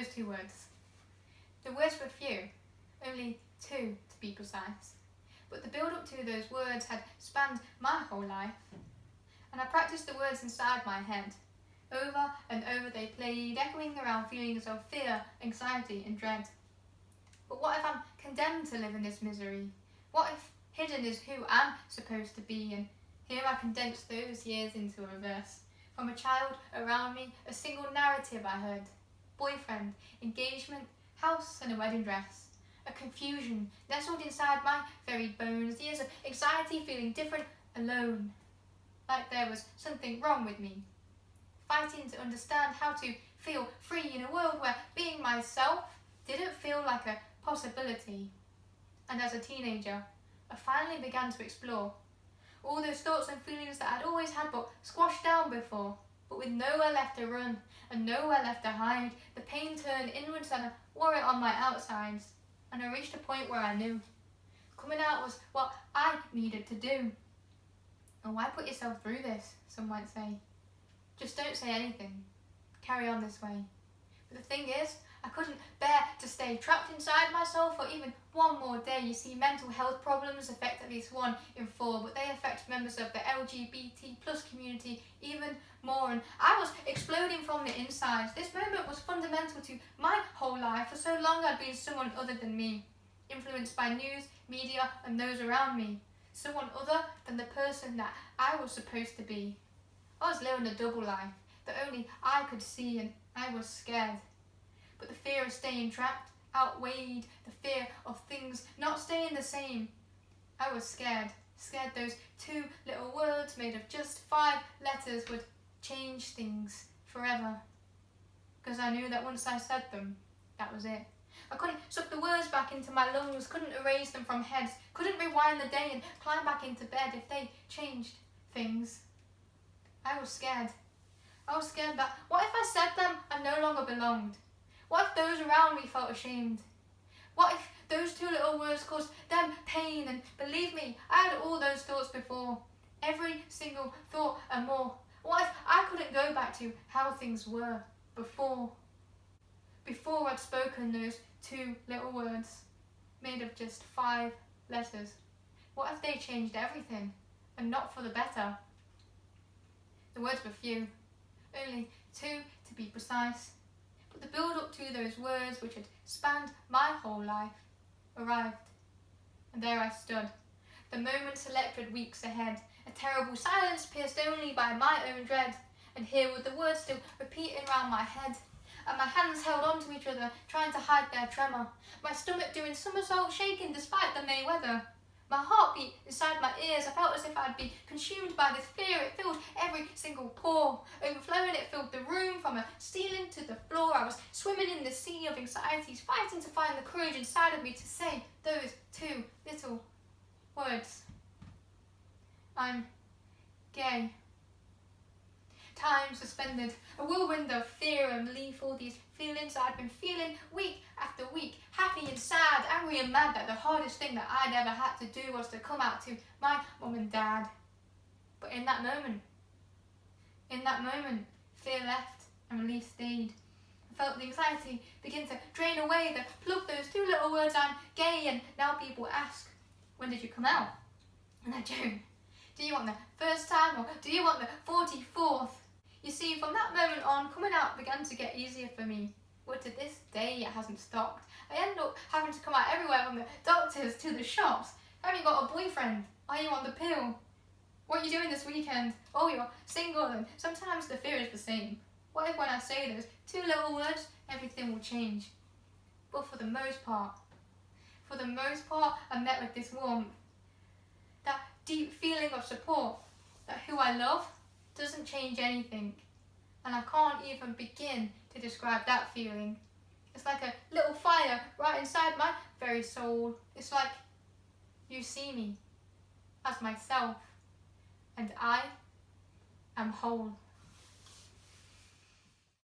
those two words. The words were few, only two to be precise, but the build-up to those words had spanned my whole life, and I practiced the words inside my head. Over and over they played, echoing around feelings of fear, anxiety and dread. But what if I'm condemned to live in this misery? What if hidden is who I'm supposed to be, and here I condense those years into a verse. From a child around me, a single narrative I heard. Boyfriend, engagement, house and a wedding dress. A confusion nestled inside my very bones. Years of anxiety, feeling different, alone. Like there was something wrong with me. Fighting to understand how to feel free in a world where being myself didn't feel like a possibility. And as a teenager, I finally began to explore all those thoughts and feelings that I'd always had but squashed down before. But with nowhere left to run and nowhere left to hide, the pain turned inwards and I wore it on my outsides. And I reached a point where I knew coming out was what I needed to do. And why put yourself through this, some might say. Just don't say anything. Carry on this way. But the thing is, I couldn't bear to stay trapped inside myself for even one more day. You see, mental health problems affect at least 1 in 4, but they affect members of the LGBT plus community even more. And I was exploding from the inside. This moment was fundamental to my whole life. For so long I'd been someone other than me, influenced by news, media and those around me. Someone other than the person that I was supposed to be. I was living a double life that only I could see, and I was scared. But the fear of staying trapped outweighed the fear of things not staying the same. I was scared those 2 little words made of just 5 letters would change things forever. Because I knew that once I said them, that was it. I couldn't suck the words back into my lungs, couldn't erase them from heads, couldn't rewind the day and climb back into bed if they changed things. I was scared. I was scared that what if I said them and no longer belonged? What if those around me felt ashamed? What if those 2 little words caused them pain? And believe me, I had all those thoughts before. Every single thought and more. What if I couldn't go back to how things were before? Before I'd spoken those 2 little words made of just 5 letters. What if they changed everything and not for the better? The words were few, only 2 to be precise. But the build-up to those words, which had spanned my whole life, arrived. And there I stood, the moment selected weeks ahead, a terrible silence pierced only by my own dread. And here were the words still repeating round my head, and my hands held on to each other, trying to hide their tremor, my stomach doing somersaults, shaking despite the May weather. My heartbeat inside my ears, I felt as if I'd be consumed by this fear. It filled every single pore. Overflowing, it filled the room from the ceiling to the floor. I was swimming in the sea of anxieties, fighting to find the courage inside of me to say those 2 little words. I'm gay. Time suspended, a whirlwind of fear and relief, all these feelings I'd been feeling week after week, happy and sad, angry and mad that the hardest thing that I'd ever had to do was to come out to my mum and dad. But in that moment, fear left and relief stayed. I felt the anxiety begin to drain away, plug those 2 little words, I'm gay, and now people ask, when did you come out? And I don't. Do you want the first time or do you want the 44th? You see, from that moment on, coming out began to get easier for me. But to this day, it hasn't stopped. I end up having to come out everywhere, from the doctors to the shops. Have you got a boyfriend? Are you on the pill? What are you doing this weekend? Oh, you're single, and sometimes the fear is the same. What if when I say those 2 little words, everything will change? But for the most part, I'm met with this warmth. That deep feeling of support, that who I love doesn't change anything. And I can't even begin to describe that feeling. It's like a little fire right inside my very soul. It's like you see me as myself, and I am whole.